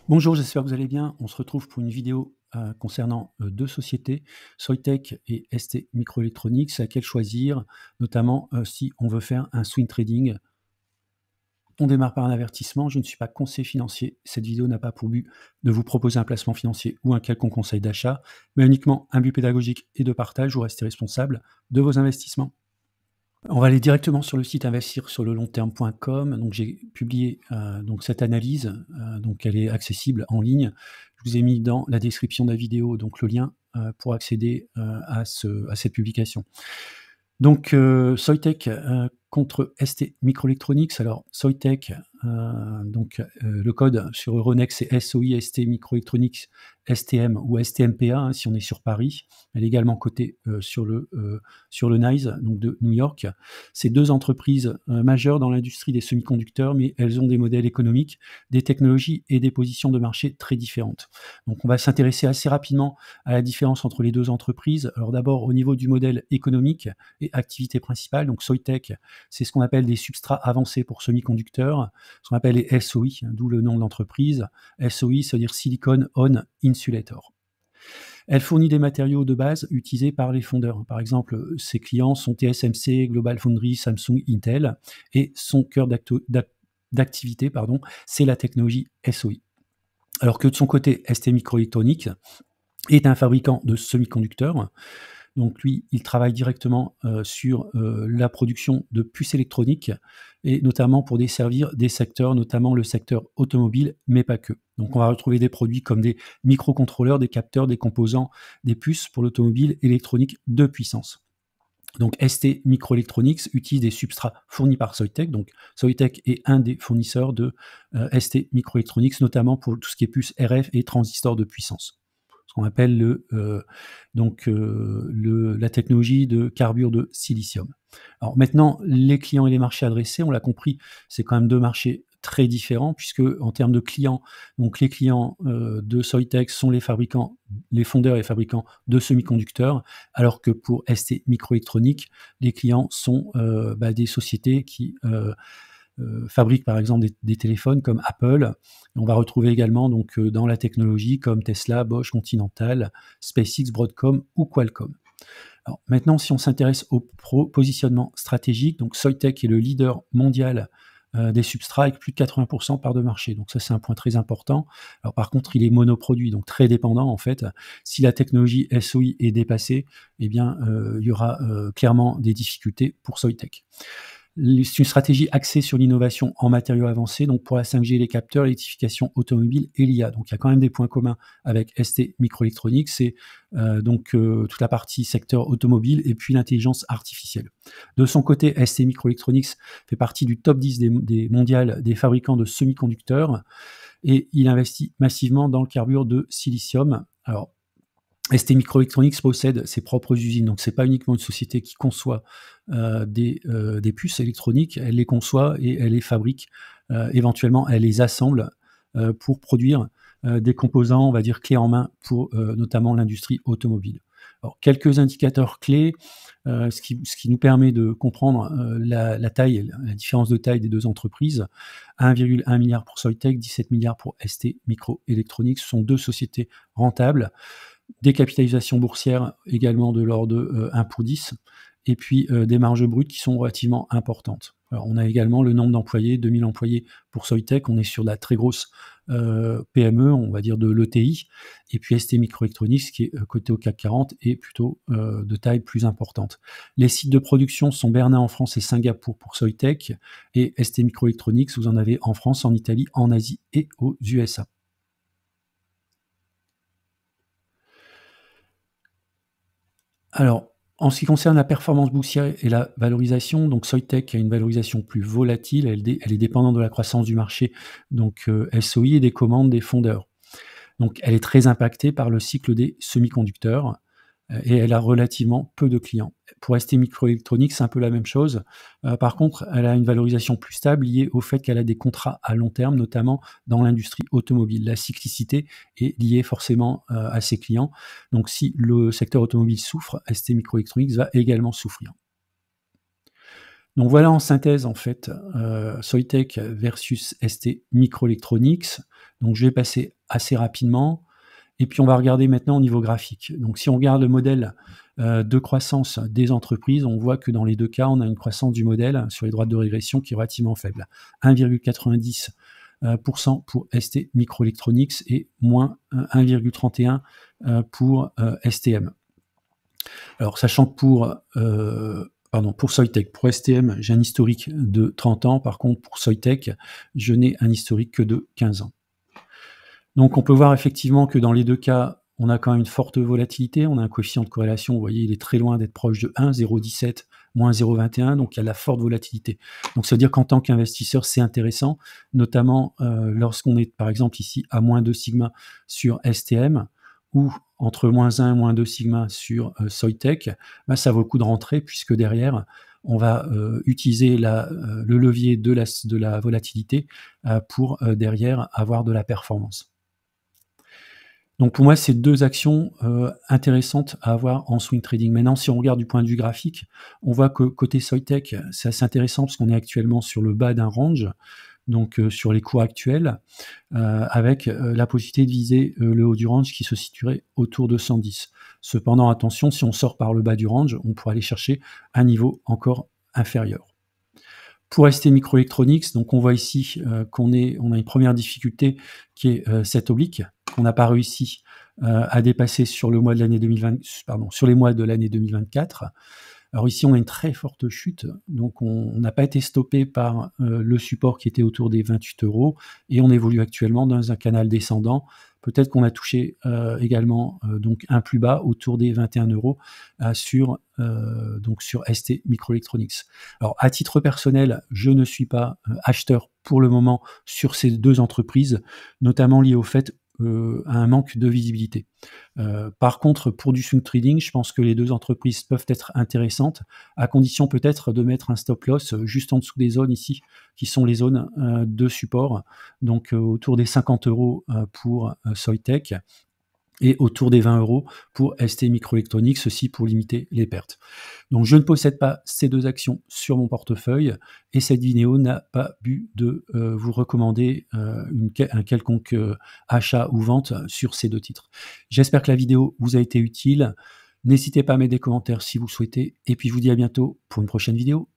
Bonjour, j'espère que vous allez bien. On se retrouve pour une vidéo concernant deux sociétés, Soitec et ST Microelectronics. C'est laquelle choisir, notamment si on veut faire un swing trading. On démarre par un avertissement. Je ne suis pas conseiller financier. Cette vidéo n'a pas pour but de vous proposer un placement financier ou un quelconque conseil d'achat, mais uniquement un but pédagogique et de partage. Vous restez responsable de vos investissements. On va aller directement sur le site investirsurlelongterme.com. Donc j'ai publié donc cette analyse, donc elle est accessible en ligne. Je vous ai mis dans la description de la vidéo donc le lien pour accéder à cette publication. Donc Soitec contre ST Microelectronics. Alors Soitec, le code sur Euronext c'est SOI ST Microelectronics STM ou STMPA hein, si on est sur Paris. Elle est également cotée sur le NYSE donc de New York. C'est deux entreprises majeures dans l'industrie des semi-conducteurs, mais elles ont des modèles économiques, des technologies et des positions de marché très différentes. Donc on va s'intéresser assez rapidement à la différence entre les deux entreprises. Alors d'abord au niveau du modèle économique et activité principale. Donc Soitec, c'est ce qu'on appelle des substrats avancés pour semi-conducteurs, ce qu'on appelle les SOI, d'où le nom de l'entreprise. SOI, ça veut dire Silicon On Insulator. Elle fournit des matériaux de base utilisés par les fondeurs. Par exemple, ses clients sont TSMC, GlobalFoundries, Samsung, Intel, et son cœur d'activité, c'est la technologie SOI. Alors que de son côté, ST Microelectronics est un fabricant de semi-conducteurs. Donc lui, il travaille directement sur la production de puces électroniques et notamment pour desservir des secteurs, notamment le secteur automobile, mais pas que. Donc on va retrouver des produits comme des microcontrôleurs, des capteurs, des composants, des puces pour l'automobile électronique de puissance. Donc ST Microelectronics utilise des substrats fournis par Soitec. Donc Soitec est un des fournisseurs de ST Microelectronics, notamment pour tout ce qui est puces RF et transistors de puissance. Ce qu'on appelle la technologie de carbure de silicium. Alors maintenant, les clients et les marchés adressés, on l'a compris, c'est quand même deux marchés très différents, puisque en termes de clients, donc les clients de Soitec sont les fabricants, les fondeurs et fabricants de semi-conducteurs, alors que pour ST Microelectronics, les clients sont des sociétés qui fabriquent par exemple des téléphones comme Apple. On va retrouver également donc dans la technologie comme Tesla, Bosch, Continental, SpaceX, Broadcom ou Qualcomm. Alors maintenant, si on s'intéresse au positionnement stratégique, donc Soitec est le leader mondial des substrats avec plus de 80% part de marché. Donc ça, c'est un point très important. Alors par contre, il est monoproduit, donc très dépendant en fait. Si la technologie SOI est dépassée, eh bien, il y aura clairement des difficultés pour Soitec. C'est une stratégie axée sur l'innovation en matériaux avancés, donc pour la 5G, les capteurs, l'électrification automobile et l'IA. Donc il y a quand même des points communs avec ST Microelectronics, c'est toute la partie secteur automobile et puis l'intelligence artificielle. De son côté, ST Microelectronics fait partie du top 10 des mondiales des fabricants de semi-conducteurs et il investit massivement dans le carbure de silicium. Alors, ST Microelectronics possède ses propres usines, donc c'est pas uniquement une société qui conçoit des puces électroniques, elle les conçoit et elle les fabrique, éventuellement elle les assemble pour produire des composants, on va dire clés en main pour notamment l'industrie automobile. Alors quelques indicateurs clés, ce qui nous permet de comprendre la taille, la différence de taille des deux entreprises. 1,1 milliard pour Soitec, 17 milliards pour ST Microelectronics, ce sont deux sociétés rentables. Des capitalisations boursières également de l'ordre de 1 pour 10, et puis des marges brutes qui sont relativement importantes. Alors, on a également le nombre d'employés, 2000 employés pour Soitec, on est sur la très grosse PME, on va dire de l'ETI, et puis ST Microelectronics qui est coté au CAC 40 et plutôt de taille plus importante. Les sites de production sont Bernin en France et Singapour pour Soitec, et ST Microelectronics, vous en avez en France, en Italie, en Asie et aux USA. Alors, en ce qui concerne la performance boursière et la valorisation, donc Soitec a une valorisation plus volatile, elle est dépendante de la croissance du marché, donc SOI et des commandes des fondeurs. Donc elle est très impactée par le cycle des semi-conducteurs et elle a relativement peu de clients. Pour ST Microelectronics, c'est un peu la même chose. Par contre, elle a une valorisation plus stable liée au fait qu'elle a des contrats à long terme, notamment dans l'industrie automobile. La cyclicité est liée forcément à ses clients. Donc si le secteur automobile souffre, ST Microelectronics va également souffrir. Donc voilà en synthèse en fait Soitec versus ST Microelectronics. Donc je vais passer assez rapidement et puis on va regarder maintenant au niveau graphique. Donc si on regarde le modèle de croissance des entreprises, on voit que dans les 2 cas, on a une croissance du modèle sur les droites de régression qui est relativement faible. 1,90 pour ST Microelectronics et moins 1,31 pour STM. Alors sachant que pour Soitec, pour STM, j'ai un historique de 30 ans. Par contre, pour Soitec, je n'ai un historique que de 15 ans. Donc on peut voir effectivement que dans les 2 cas, on a quand même une forte volatilité. On a un coefficient de corrélation, vous voyez, il est très loin d'être proche de 1, 0,17, moins 0,21, donc il y a de la forte volatilité. Donc ça veut dire qu'en tant qu'investisseur, c'est intéressant, notamment lorsqu'on est par exemple ici à moins 2 sigma sur STM, ou entre moins 1 et moins 2 sigma sur Soitec, ça vaut le coup de rentrer puisque derrière, on va utiliser le levier de la volatilité pour derrière avoir de la performance. Donc pour moi, c'est 2 actions intéressantes à avoir en swing trading. Maintenant, si on regarde du point de vue graphique, on voit que côté Soitec, c'est assez intéressant parce qu'on est actuellement sur le bas d'un range, donc sur les cours actuels, avec la possibilité de viser le haut du range qui se situerait autour de 110. Cependant, attention, si on sort par le bas du range, on pourrait aller chercher un niveau encore inférieur. Pour ST Microelectronics, donc on voit ici qu'on a une première difficulté qui est cette oblique qu'on n'a pas réussi à dépasser sur le mois de l'année 2020, sur les mois de l'année 2024. Alors ici, on a une très forte chute, donc on n'a pas été stoppé par le support qui était autour des 28 € et on évolue actuellement dans un canal descendant. Peut-être qu'on a touché également donc un plus bas autour des 21 € sur ST Microelectronics. Alors à titre personnel, je ne suis pas acheteur pour le moment sur ces 2 entreprises, notamment lié au fait à un manque de visibilité. Par contre, pour du swing trading, je pense que les 2 entreprises peuvent être intéressantes, à condition peut-être de mettre un stop loss juste en dessous des zones ici, qui sont les zones de support, donc autour des 50 € pour Soitec et autour des 20 € pour ST Microelectronics, ceci pour limiter les pertes. Donc je ne possède pas ces 2 actions sur mon portefeuille et cette vidéo n'a pas but de vous recommander un quelconque achat ou vente sur ces 2 titres. J'espère que la vidéo vous a été utile. N'hésitez pas à mettre des commentaires si vous le souhaitez et puis je vous dis à bientôt pour une prochaine vidéo.